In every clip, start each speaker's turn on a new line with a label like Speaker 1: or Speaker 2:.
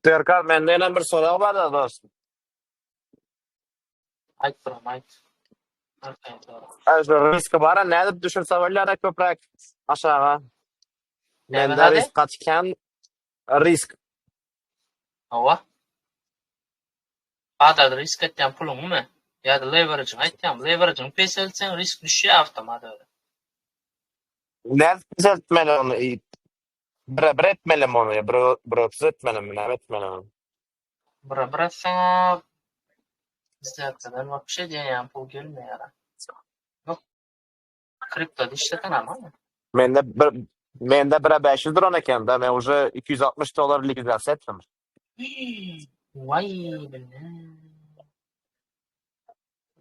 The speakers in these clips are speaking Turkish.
Speaker 1: Serkan, mende yana bir soru var da dostum.
Speaker 2: Ayt buram, ayt. Arkaya doğru.
Speaker 1: Şu riski var, ne dip düşürse öyle köprek aşağı.
Speaker 2: Näme
Speaker 1: Mende
Speaker 2: hadi?
Speaker 1: risk kaçken risk.
Speaker 2: Hawa. Hada risk etken pulun mu? Ya da leverage'ın aytýam. Leverage'ın peselsen risk düşýär avtomat öyle.
Speaker 1: Ne etmeli onu? Bir etmeli mi onu? Bir etmeli mi? Ne etmeli mi?
Speaker 2: Bira sana bizde kadar bak bir şey diýen pul gelmeýär. Yok. Kriptoda işleten ama.
Speaker 1: Mende bir 500 lira eken de ben уже $260 likvidasyon ettim.
Speaker 2: Vay bilmem.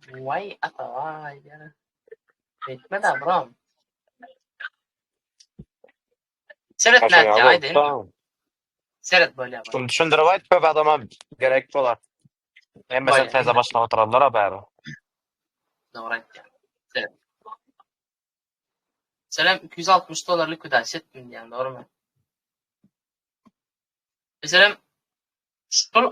Speaker 2: Vay ata vay yani. Etme de buram. Seret
Speaker 1: Aşağı
Speaker 2: nätdi
Speaker 1: ya bu.
Speaker 2: aydın.
Speaker 1: Tamam.
Speaker 2: Seret böyle böyle.
Speaker 1: Şunu düşündürüp ayt köp adama gerek bolar. En mesela
Speaker 2: Böyle
Speaker 1: teze
Speaker 2: inne.
Speaker 1: başlap oturarlar haberi.
Speaker 2: Doğru aýtdın. Seret. Selam $260 likvidasyon etdim diýen, doğrumy? Mesela şol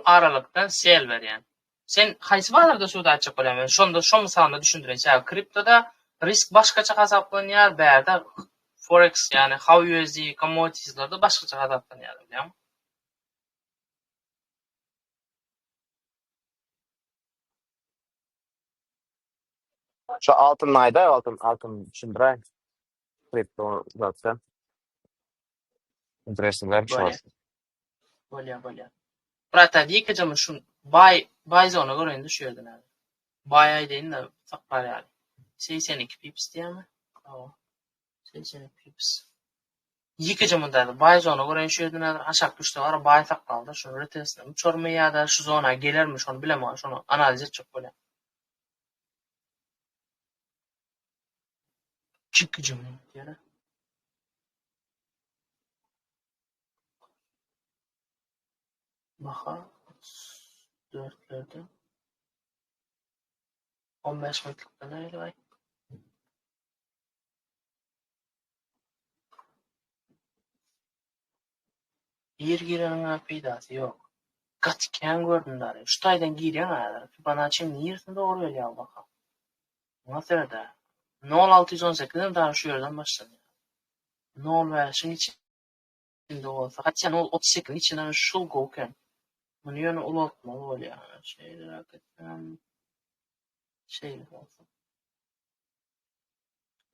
Speaker 2: aralykdan sel berýän. Sen haýsy bazarda suda açyk bolamyn? Şonda misalda düşündirin. Şä kriptoda risk başgaça hasaplanýar, bärde forex yani how USD commodities'larda başgaça hasaplanýar, bilýärmi?
Speaker 1: Şu altın ayda altın düşündüray. Kripto zaten. Interestingler bir şey var.
Speaker 2: Bolýar. Brata diýekejem şun buy zona göreňde şu ýerde näme? Buy aýdyn da takbar ýaly. 82 pips diýärmi? Hawa. 82 pips. Yıkıcı mı Bay zona gören şu yerden aşağı düştü var. Bay tak kaldı. Şunu retesine uçurma ya da şu zona gelirmiş onu bilemem. Şunu analiz edecek böyle. Yıkıcı mı yani? Baka 4'lerde 15 metrlikten öyle vay. Yer girenin peydası yok. Gatken gördüm dar. Şu taydan giriyor ha. Bana çim yersin doğru öyle al bakalım. Nasıl öyle? 0618'den daha şu yerden başladı. 05'in içinde olsa. Hatta 038'in içinden şul goken. Bunu yönü ulatmalı oluyor yani. Şeyler hakikaten olsun.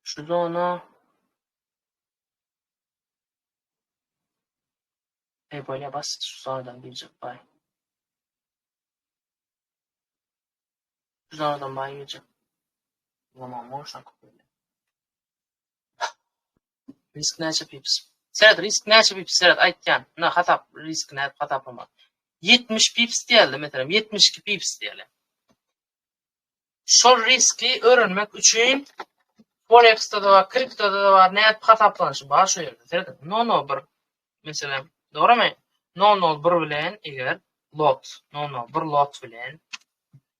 Speaker 2: Şu zona böyle basit şu zonadan girecek bay. Şu zonadan bay girecek. Zaman motion böyle. Risk neçe pips? Seret risk neçe pips? Seret aytcan. Ne hatap risk ne hatap ama. 70 pips diyelim mesela 72 pips diyelim. Şu riski öğrenmek için Forex'ta da var, kriptoda da var. Ne hataplanışı var şu yerde. Seret no bir mesela doğru mu? No bir bilen eğer lot. No bir lot bilen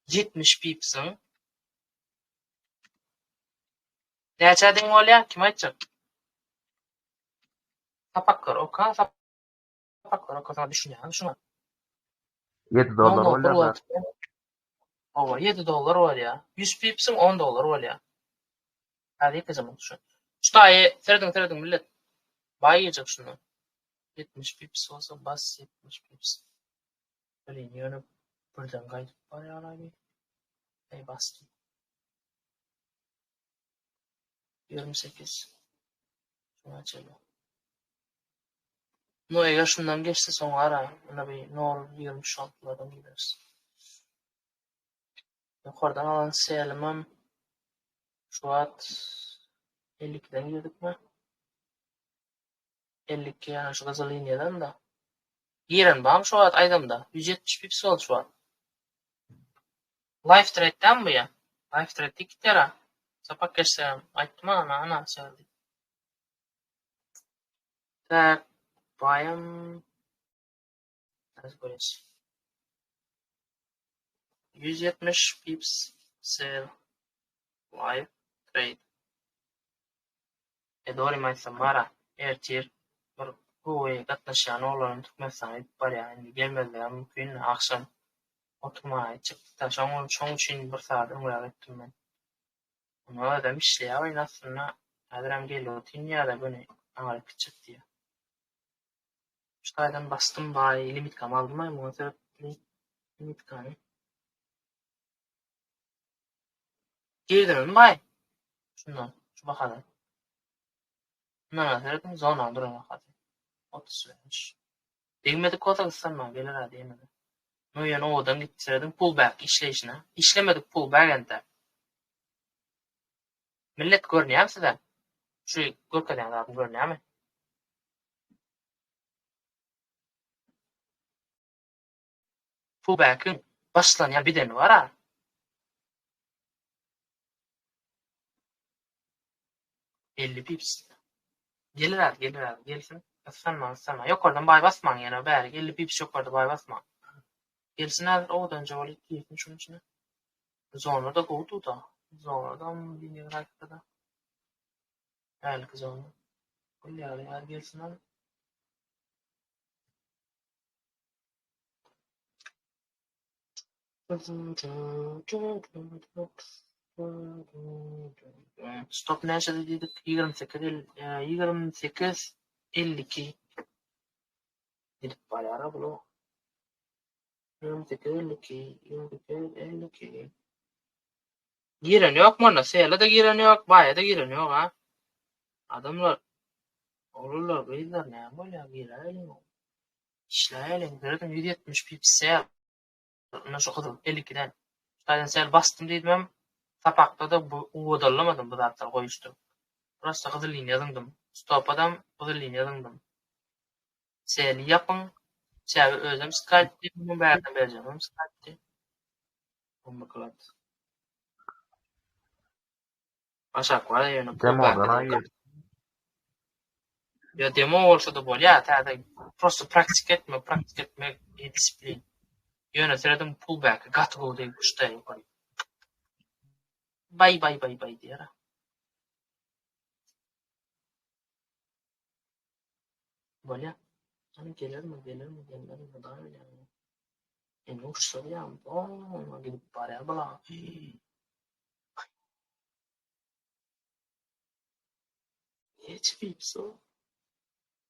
Speaker 2: 70 pips'ın neçe din bolýar? Kim aýtjak? Tapakkar, oka, tapakkar, oka sana düşünýär, şuna.
Speaker 3: $7
Speaker 2: bir
Speaker 3: bolýar.
Speaker 2: lot. Owa, $7 bolýar. 100 pips'im $10 bolýar. Hadi kızım şu. Şutaýy, terdim millet. Baýyjak şunu. 70 pips olsa bas 70 pips. Böyle ýönüp birden gaýdyp barýar abi. Ey bastım. 28. Şunu açalım. No eğer şundan geçse sonra ara. Buna bir nor 26'lardan gidersin. Yukarıdan alan seyalimim. Şu at 52'den girdik mi? 52 yani şu gazı linyadan da. Giren bağım şu at aydamda. 170 pips oldu şu at. Life trade'den bu ya. Life trade 2 tera. Sapak geçsem. Ayttım ana söyledi. Tak. Bayım. Az böylesi. 170 pips sell. Live trade. Doğru mu aytsam mara. Ertir. Bu gatnaşan oğlanın Türkmenistan edip bar yani gelmezler mümkün akşam oturmaya çıktı da şoň üçin bir saat öňe gittim ben. Ona da işleýär oýnasyna adram gelýär tinýär da beni aňaryp çıktı diýär. Şaýdan bastym baý limit kam aldymy muňa limit kam. Girdim baý. Şundan şu bakada. Näme zona durana kadar. 35. Degmedi kota ıslanma gelir degmedi. No yana odan gittirdim pullback işleyişine. İşlemedik pullback ente. Millet görnýär sizler. Şu görkeden adam görnýärmi? Pullback'ın başlanýan bideni var ha. $50 pips. Gelir gelsin. Islanma. Yokardan bay basmaň yana bäri $50 pips yokarda bay basmaň. Gelsin her odan jawal etdiýin şunun içine. Zona da goýdu da. Zonadan bir rakda. Belki zona. Ýa gelsin al. Stop näçe dedik 28 52 edip baýara bulu 28 52 giren ýok mana sele de giren ýok baýa da giren ýok ha adamlar olurlar beýler näme bolýar girelim işleýelim gördüm 170 pipse ana şu kadar 52'den şaýdan sel bastım diýdim tapakda da bu odallamadım bu zatlar goýuşdum burası kızıl linýadyňdym stop adam kızıl linýadyňdym seli yapın Çäbi özüm Skype diýip bärden berjem. Skype. Bomba klat. Aşak var ýöne
Speaker 3: Demodan aýer.
Speaker 2: Ya demo bolsa da bolýar, täze prosto praktik etmek disiplin. Ýöne seredim pullback, got go diýip guşdaý ýokary. Bay diýär. Bolýar. Hani gelermi daha öyle yani. En uçsa ya, gidip paraya bala. Hiç pipso.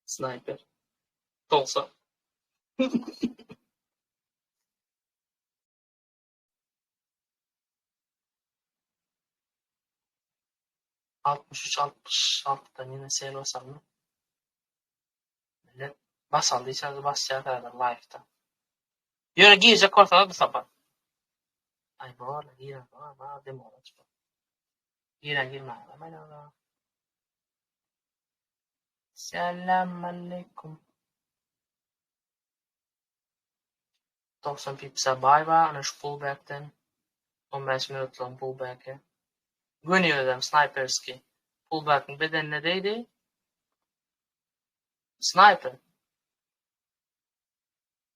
Speaker 2: Sniper. Dolsa. ...63-66'dan yine seyir basalım. Millet basaldıysa basacak kadar live'da. Yöne girecek ortada da sapat. Ay bu arada giren var demo olacak. Giren girmeye var. Selam aleyküm. 90 pipsa bay var. Ana şu pullback'ten. 15 minutlan pullback'e. Görüyorum sniperski. Pullback'ın bedenine değdi. Sniper.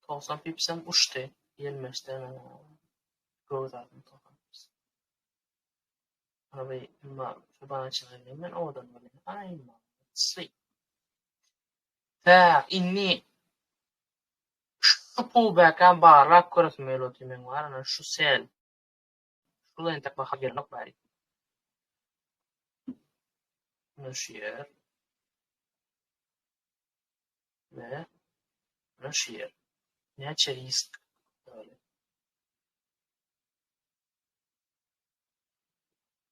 Speaker 2: 90 pipsam uçtu. Gelmezdi. Gördüm 90 pips. Arabayı bana çıkarayım ben oradan böyle. Aynen. Sleep. Ta inni şu pullback'an bağırak korası melodimin var. Ana şu sel. Şuradan tak bakıp yerine bari. Şu yer. Ve şu yer. Ne risk böyle.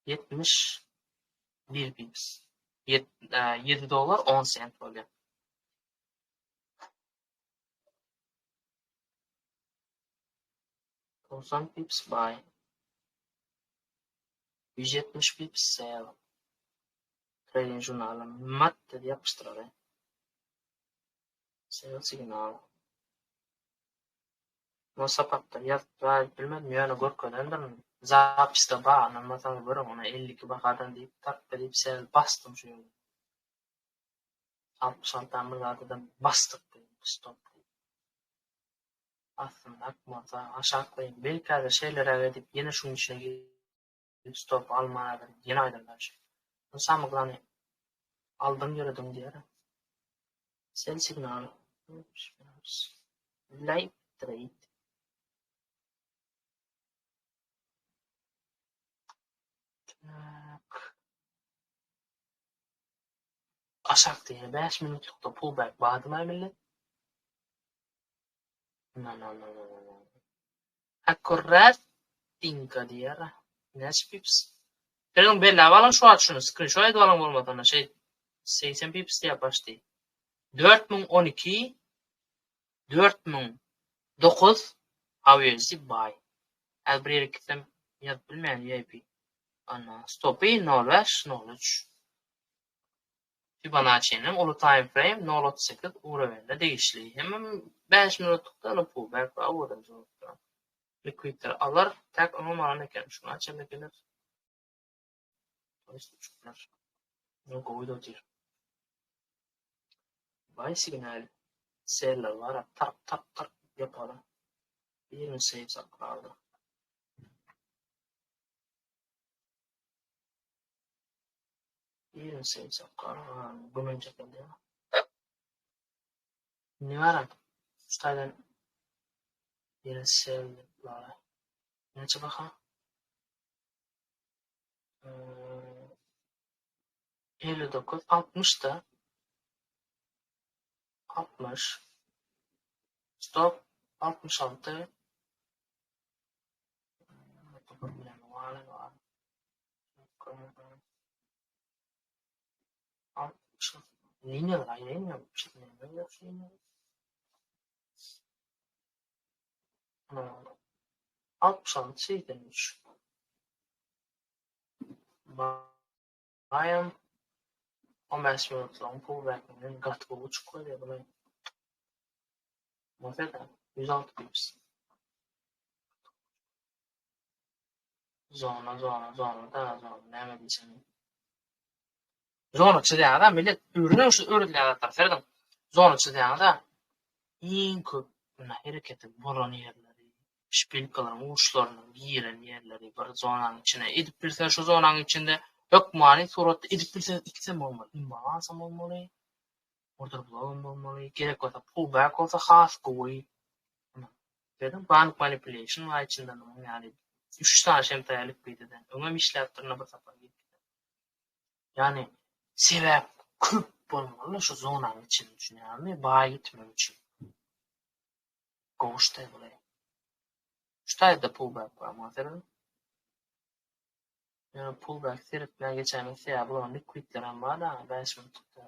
Speaker 2: 71 pips. $7 10 cent böyle. Some pips buy. 170 pips sell. Trading journal. Matte yapıştırır. Sell signal. No sapatta yazdı bilmem yani gorkodandan zapiste ba anlamasan görüm ona 52 bakadan deyip tak deyip sel bastım şu yolu. 60 tamırlardan bastık deyip stop. Aslında aklıma aşağı koyayım. Belki de şeylere edip yine şunun içine girip stop almaya yine aydınlar şey. Samıklanı aldım yürüdüm diye. Sell signal. Live trade. Aşağı diye 5 minutlukta pullback bağdımay millet. No. Akkurat dinka diye. Neç pips. Perdon belli avalan şu at şunu. Screenshot edip alan olmadan. 80 pips diye başladı. 4012 4009 haviyesi buy. El bir yere gitsem yazıp bilmeyen YP. Ana stopu 0503. Fibonacci'nin olu time frame 0.38 uğravende değişli. Hemen 5 minutlukta onu pullback var. Uğradım zorlukta. Liquidler alır. Tek onun marana gelmiş. Şunu açalım gelir. Dolayısıyla çocuklar. Bunu koydu diyor. Buy signal. Seller var. Tak yapalım. Bir save saklardı. Bir save saklardı. Bunun çekildi ya. Ne var? Ustaydan bir seller var. Ne çabaka? 59, 60 da 60 stop 66 lineler aynı bir şey mi? 66 şey demiş. Bayern 15 minut long pullback'ın gatı uçuk koyuyor bunu. Mesela 106 pips. Zona da ne diyeceğim. Zona çizdiğinde millet ürünü ürünlerle taraflardan. Zona çizdiğinde en köp hareketi boran yerleri, şpilkaların uçlarının giren yerleri bir zonanın içine edip bilse şu zonanın içinde yok mani suratı edip bilse ikisem olmalı. İmbalansam olmalı. Order bloğum olmalı. Gerek olsa pullback olsa khas koy. Dedim bank manipulation var içinden onun yani 3 tane şemtaylık bildiğinden. Ömem işlerine basaplar gitti. Yani sebep köp olmalı şu zonanın içinde düşünüyorum. Bağ gitmem için. Koğuşta buraya. Şurada pullback var mesela. Yani pullback seyretmeye geçemesi ya bu liquidlerin var da 5 minutlukta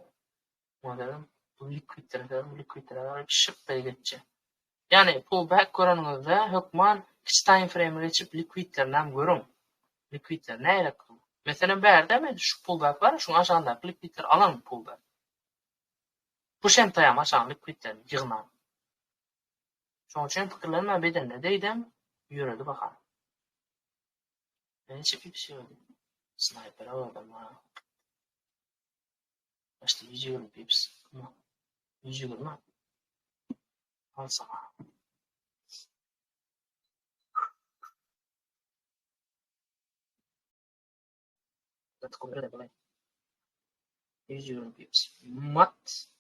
Speaker 2: modelim bu liquidlere şıp bey geçecek. Yani pullback koranınızda hükman kısa time frame geçip liquidlerden görün. Liquidler neyle kılın? Mesela bir yerde mi şu pullback var şu aşağıda liquidler alan pullback. Bu şemtayam aşağı liquidlerini yığınan. Şunun için fikirlerime bedenle deydim yürüdü bakalım. Ben hiç bir şey oldu. Sniper aldım ha. İşte 120 pips. 120 al sana. Dat komt er bij. 120 pips. Mat.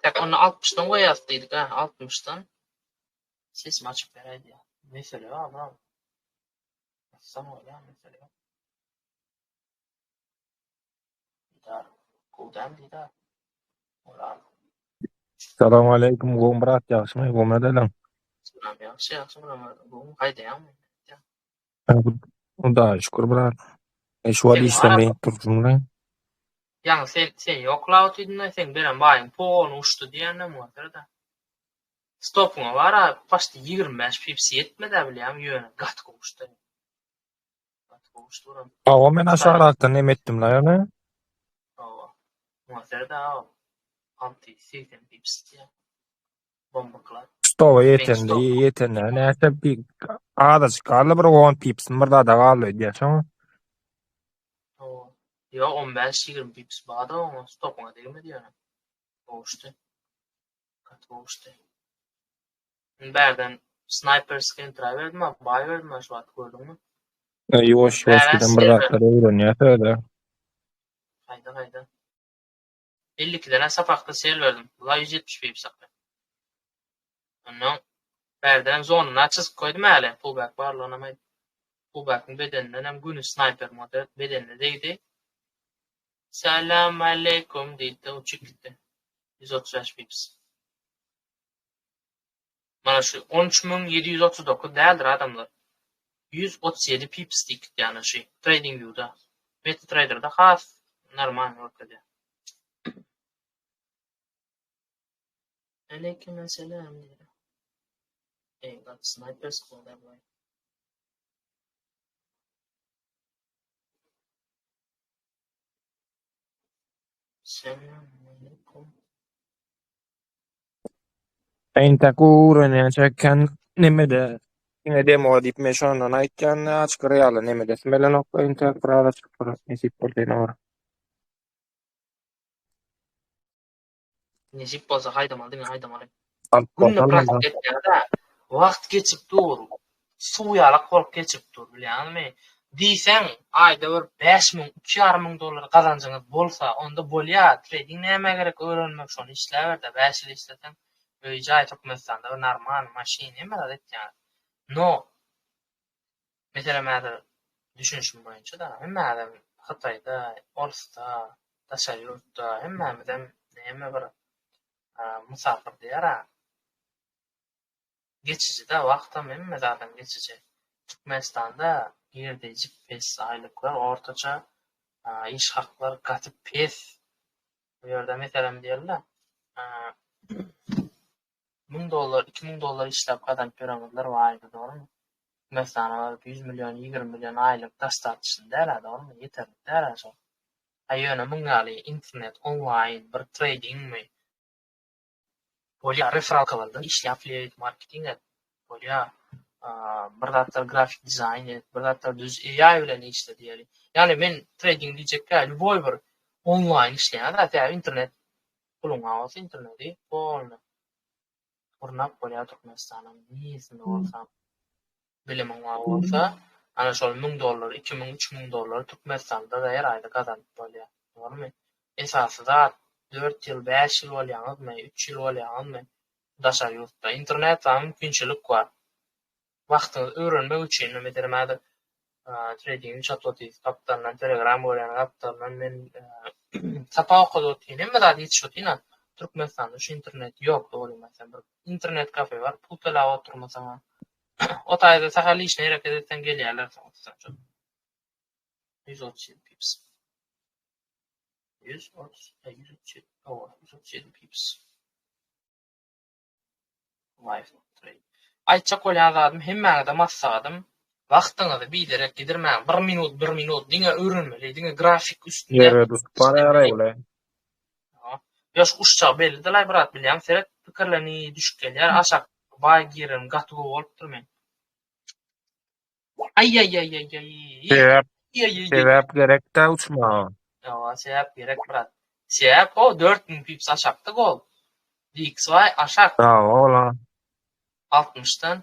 Speaker 2: Tek onu 60'dan koyarsaydık ha. 60'dan. Ses maç vereydi ya. Mesela ama. Sana ya mesela. Didar. Kuldan didar. Ola.
Speaker 4: Assalamu alaikum, gomrat yaxshimi, go'madalam.
Speaker 2: Sıram yaxşı yaxşı ama bu haydi ya.
Speaker 4: Xudoga shukr, brat. Shu hali
Speaker 2: Sen var
Speaker 4: ishlamay turibman.
Speaker 2: yani sen yoklav edin sen beren bayın puan uçtu diyen ne muhatır da. Stopuna var ha. Başta 25 pips yetmedi bile ya. Yönü gat koştu. Gat koştu.
Speaker 4: Awa men aşağıraktan nem etdim la yana.
Speaker 2: Muhatır da anti 80 pips diye. Bomba kılar.
Speaker 4: Stova yetende. Näse bir ağdaş garly bir 10 pipsin bir da galy diýşem.
Speaker 2: Ya 15-20 pips bağda ama stopuna değmedi yani. Koştu. Gat koştu. Berden sniper skin try verdim ama bay verdim şu at gördün mü?
Speaker 4: Yavaş giden bir zatları öğreniyor da.
Speaker 2: Hayda. 52 tane sapakta sel verdim. Ulan 170 pips saklı. Ondan berden zonuna açık koydum hele. Pullback varlığına pullback'ın bedeninden hem günü sniper model bedenine değdi. Selam aleyküm deydi. Uçup gitti. 135 pips. Mana şu 13.739 değildir adamlar. 137 pips dik yani şey. Trading view'da. MetaTrader'da has. Normal ortada. Aleyküm selam diyor. Eyvallah sniper squad'a boy. Selam aleyküm.
Speaker 4: Entaku öğrenecekken nemede yine demo deyip meşandan aytkan açık real nemede smelen ok entak prada çıkır nesip bolden or.
Speaker 2: Necip bolsa haydamalı değil mi? Haydamalı.
Speaker 4: Alt
Speaker 2: Günne
Speaker 4: portal
Speaker 2: pratik
Speaker 4: mı?
Speaker 2: etgende vakt geçip dur. Suyalık olup geçip dur. Bileğinmi? Diysen ayda bir 5.000, 2.500 dolar kazancınız bolsa onda bolya trading neme gerek öğrenmek şonu işlever de 5 yıl işleten öyce ay tutmazsan da normal maşin neme da yani. No. Mesela mədə düşünüşüm boyunca da mədə Xitayda, Orsda, Taşayurtda hemmämiden näme bir musafir diýär. Geçici de wagtam hemme zaten geçici. Türkmenistanda girdejik pes aylıklar ortaça iş hakları gaty pes. Bu ýerde meselem diýerler. $1000, $2000 işläp gadan piramidler waýdy, doğrumu? Mesela 100 milyon, 20 milyon aylık dastatçısın der doğru mu? Yeterli der so. Ayöne mungali internet online bir trading mi? Bolya referral kılındın, işle affiliate marketing et. Bolya bir datlar grafik dizayn et, bir datlar düz AI bilen işle diýeli. Yani men trading diyecekler, lüboy bir online işleyen da internet pulun avası interneti bolna. Urnap bolya Türkmenistan'ın niyesinde olsam bilimim bolsa ana şol $1000, $2000, $3000 Türkmenistanda da her ayda kazanıp bolýar. Doğrumy? Esasy zat 4 ýyl, 5 ýyl bolýanmy, 3 ýyl bolýanmy? Daşa ýurtda internet mümkinçilik bar. Wagtyňyzy öwrenmek üçin meselem trading chatboty kaptandan Telegram bolýan kaptandan men sapa okudy diýenim zat ýetişýär. Türkmenistanda şu internet ýok, doğrumy? Mesela bir internet kafe var, pul toplap oturmasaň o taýda sahaly işine hereket etsen gelýärler soňra. 137 pips. 137 pips. Life trade. Aýtjak bolýan zadym hemmäňe massagadym. Wagtyňyzy bilerek gidirmäň 1 minut diňe öwrenmeli, diňe grafik üstünde.
Speaker 4: Yere dustup para ule.
Speaker 2: Ýoş uşça belli de birat bilýän seret pikirleni düşüp gelýär. Aşak baý girim gatygy bolup durmaň. Ay.
Speaker 4: Sebep gerek de uçma.
Speaker 2: Ya sebep gerek birat. Sebep o 4000 pips aşakda gol. DXY aşak
Speaker 4: Ola.
Speaker 2: 60'dan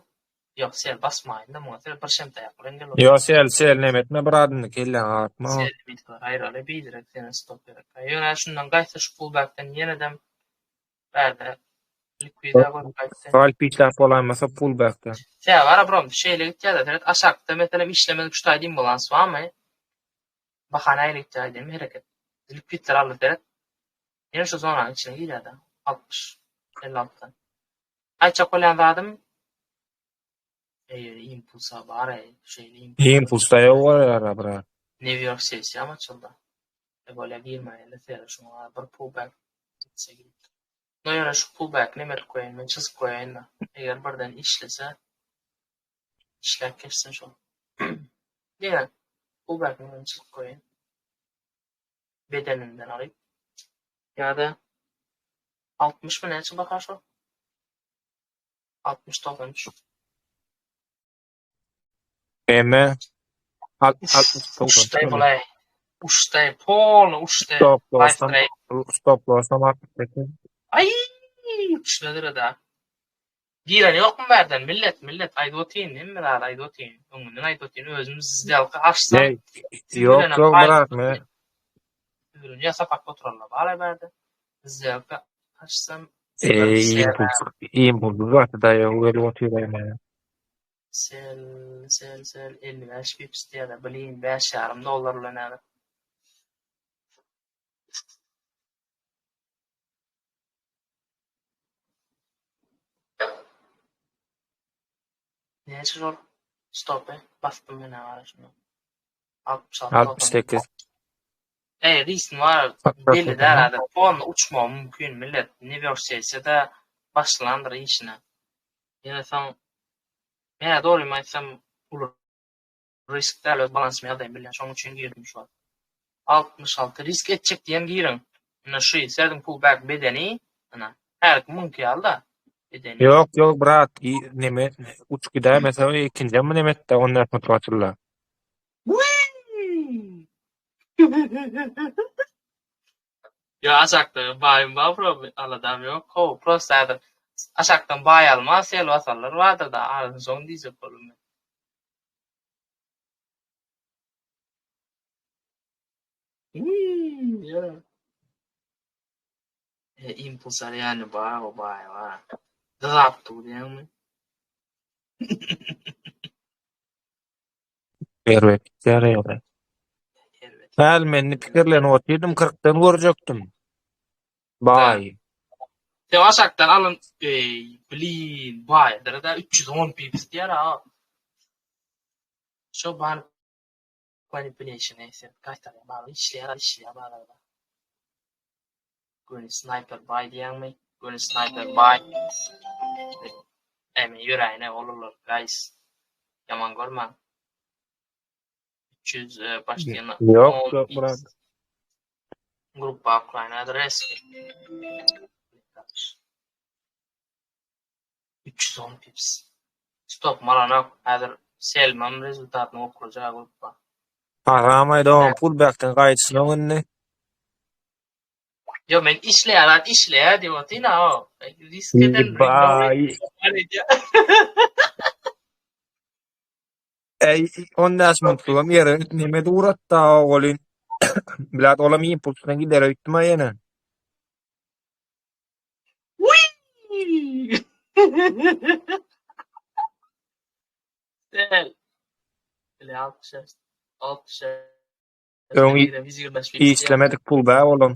Speaker 2: yok sel basmayın da muhtemelen bir şemte yapılan gel.
Speaker 4: Yo sel nemetme biradını kelle atma.
Speaker 2: Sel bit var ayrıla bir direkt seni stop gerek. Yöne şundan gaysa şu pullback'tan yeniden verdi. Liquid'e koyup gaysa.
Speaker 4: Fal pitler polanmasa pullback'ta.
Speaker 2: Sen var abram şeyle gitti ya da aşakta mesela işlemelik şu taydığım balans var mı? Bahanayla ihtiyacım hareket. Liquid'ler alır deret. Yine şu zonanın içine gidiyor da 60 56'dan. Ayçak olan adım impulsa var şeyli
Speaker 4: Impulsta yok var bra.
Speaker 2: New York City ama açıldı. Böyle girmeyle seyre şuna bir pullback gitse gitti. No yana şu pullback ne mer koyayım ben çiz koyayım da. Eğer birden işlese işler kessin şu. Diyen pullback ne ben çiz koyayım. Bedeninden alayım. Ya da 60 mı ne için bakar şu? 60-93.
Speaker 4: Eme.
Speaker 2: Uçtay bulay. Uçtay pol, uçtay.
Speaker 4: Stop loss'tan 68.
Speaker 2: Ay, uçladır da. Giren yok mu berden? Millet aydotin değil mi lan aydotin? Öňünden aydotin özümüz sizdelki açsam
Speaker 4: Ne?
Speaker 2: siz
Speaker 4: Yok
Speaker 2: bilene
Speaker 4: yok
Speaker 2: pay
Speaker 4: bırak mı?
Speaker 2: ürünü sapak oturarlar. Bala berdi. Sizdelki açsam bir
Speaker 4: Impuls. Impuls zaten da yok öyle oturuyor yani.
Speaker 2: sel 55 pips diye de bileyim $5,5 ulan näde. Neçe zor stop bastım ben ara şunu. 66
Speaker 4: 68.
Speaker 2: Risk var. Belli de herhalde. Puanla uçma mümkün millet. New York City'de başlandır işine. Yani sen ya doğru mu aysam olur. Riskler öz balansımı yadayım bilen. Şonun için girdim şu an. 66 risk edecek diyen girin. Ana şu serdim pullback bedeni. Ana her mümkün alda. Bedeni.
Speaker 4: Yok yok bırak. Neme uç gider mesela ikinci mi nemette onlar motivatörler.
Speaker 2: Ya aşakta bayım var problem. Aladam yok. Ko prostadır. Aşaktan bay almaz. Sel vasallar vardır da. Arasın son diyecek problem. Ya. Impulsar yani bay o bay var. Zaptı diyen mi?
Speaker 4: Evet. Yarıyor.
Speaker 2: Evet.
Speaker 4: Hal menni pikirlerini oturdum 40'tan görecektim. Bay.
Speaker 2: Te aşaktan alın bilin bay. Da 310 pips diyer ha. Şu ban manipulation neyse. Kaç tane bağlı işleyen bağlı. Gönü sniper bay diyen mi? Gönü sniper bay. Emin yüreğine olurlar guys. Yaman görmem. 300 başlayan
Speaker 4: Yok yok bırak.
Speaker 2: Grupa Ukrayna adres. 310 pips. Stop malana hazır selmam rezultatını okuracağı grupa.
Speaker 4: Aramaydı o pullback'ten kayıtsın önüne.
Speaker 2: Yo men işleyer diyor o. Risk eden
Speaker 4: Bay. Ey ondan mutluğum yere neme uğratta oğlum. Bilat olam impulsuna gider öğütme yana.
Speaker 2: Sel. Böyle 60
Speaker 4: Ön
Speaker 2: 125 pips diye.
Speaker 4: işlemedik pullback oğlum.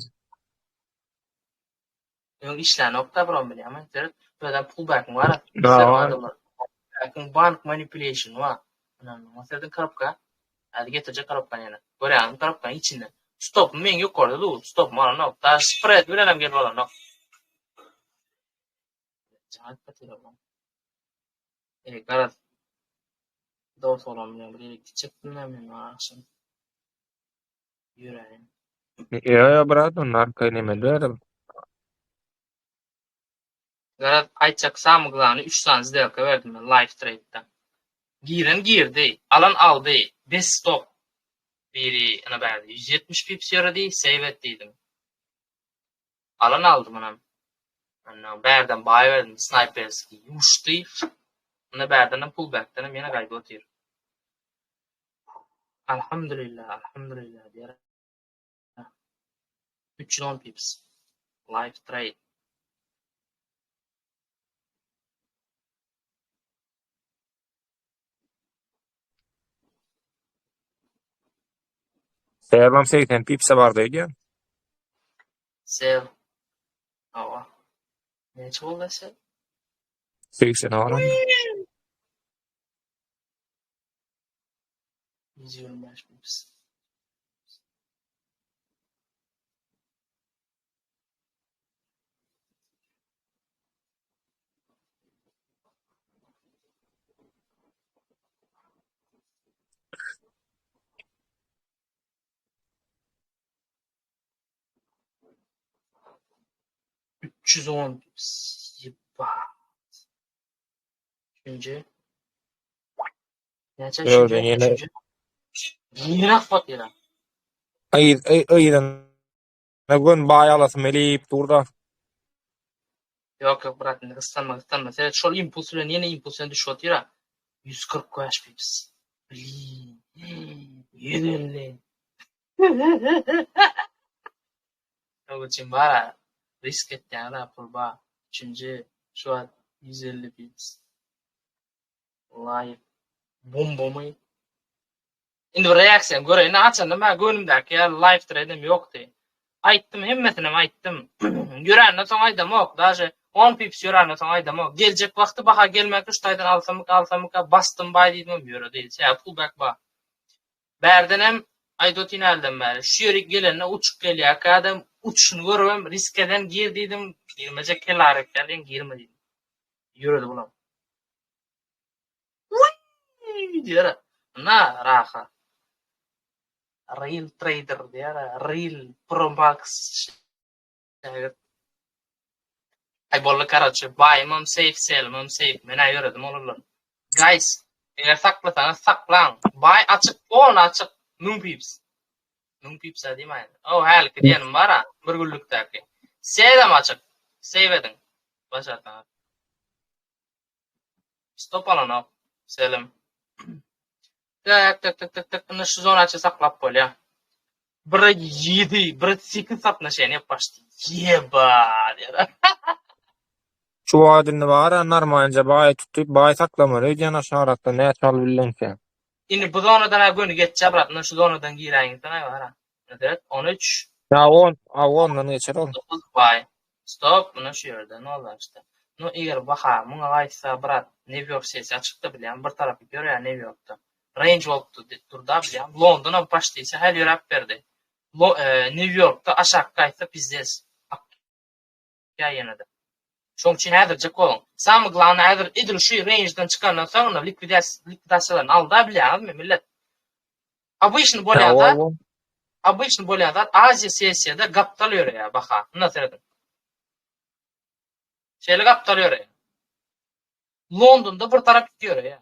Speaker 2: İşler nokta buram bile ama böyle pullback var.
Speaker 4: No.
Speaker 2: Bank manipulation var. Mesela karapka. Hadi getirecek karapkan yana. Görelim karapkan içinde. Stop men yukarıda dur. Stop mana nokta. Spread bilenem gel bana nok. Jangan patira bang. Garat. Doğru olan bilen bir çıktım da men aşın. Yüreğim.
Speaker 4: Ya bırak onlar kayneme derim.
Speaker 2: Garat ayçak samıglanı 3 tane zdelka verdim ben live trade'den. Giren girdi. Alan aldı. 5 stop. Biri ana verdi. 170 pips yaradı. Save ettiydim. Alan aldım anam. Anam berden bay verdim. Sniperski yumuştu. Ana berden pullback'ten yana kaydı otur. Alhamdulillah diye. 310 pips. Live trade.
Speaker 4: Seyirlam 80 pipse vardı ya.
Speaker 2: Sell. Ava. Neçe oldu sell?
Speaker 4: 80 oran.
Speaker 2: 125 pips. $310 pips. Yippa. Üçüncü. Neçe
Speaker 4: Gördün
Speaker 2: üçüncü?
Speaker 4: yine.
Speaker 2: Üçüncü. Yine afat yine.
Speaker 4: Aydan. Ne gün bay alasın melip durda.
Speaker 2: Yok yok bırak ne ıslanma. Sen şol impuls bilen yine impuls bilen düşüp otyra. 140 koyaş pips. Bilin. 150. O için bara risk et yani pulba. Üçüncü şu an 150 pips. Vallahi bombomu. Indi bir reaksiyon göreyin açan nima gönümdäki ya live trade'im yoktu. Aytdım hemmetine aytdım. Görenle soň aýdamok, daşy 10 pips görenle soň aýdamok. Geljek wagty baha gelmek üçtaýdan alsam bastım bay diýdim ýöre diýdi. Ya pullback ba. Berdenem aýdotin elden bäri. Şu ýere gelende uçup gelýär. Adam uçuşuny görüp riskeden gir diýdim. Girmejek kelarek gelin girme diýdim. Ýöredi bulam. Diýär. Na raha. Real trader diýär, real pro max. Ay bolla karaçy, buy mum safe, sell mum safe. Men aýöredim olarlar. Guys, eger saklasanız saklan. Buy açyk, on açyk. Num pips diýmän. O halky diýenim bara, bir günlükdäki. Sell açyk. Save edin. Başardan. Stop alana. Selim. Tak. Şu zonaçı saklap bolýa. 1.7, 1.8 satnaşyny ýapaşdy. Yeba diýär.
Speaker 4: Şu wadyny bara narmanca baý tutup baý saklamaly ýana şarakda näçe alyp bilense.
Speaker 2: Indi bu zonadan göni geçjä biratna şu zonadan giräňiň tana bara. Evet 13
Speaker 4: Ya 10 näçe ol?
Speaker 2: 9 bay. Stop buna şu ýerde ne olur işte. No eger baha muňa aýtsa birat New York sesi açykda bilýän bir tarapy görýär New Yorkda. Range bolupdy turda bilýän. Londona başlaýsa her ýere berdi. New York'ta aşağı kaysa pizdes. Ya yine de. Şoň üçin häzirje bolun. Samy glany häzir edil şu range'dan çykandan soňra likvidasiýalarny alda bilýärmi millet? Обычно bolýar da Aziya sessiyada gaptal ýöreýär baha. Näçe? Şeýle gaptal ýöreýär. Londonda bir tarap ýöreýär.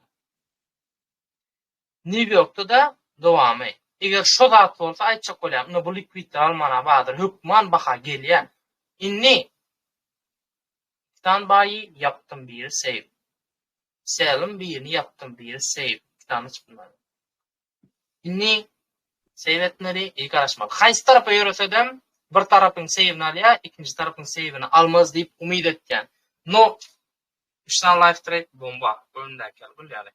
Speaker 2: New York'ta da dowamy. Eger şo zat bolsa aýtjak bolýar, "Muny bu likviditär almana badyr, hökman baha gelýär." Inni standby yaptım bir save. Sell'in birini yaptım bir save. Tanış bunlar. Inni save etmeli, ilk araşmalı. Haýsy tarapa ýöresem, bir tarapyň save'ini alýar, ikinji tarapyň save'ini almaz diýip umyd etýän. No, üçden live trade bomba. Öndäki bilýär.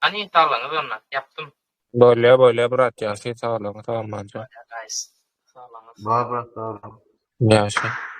Speaker 2: Ani talaňyz ondan yaptım.
Speaker 4: Bolýa brat ýa, sen sağlam, tamam mança.
Speaker 2: Guys. Sağlaňyz.
Speaker 3: Var.
Speaker 4: Ýaşa.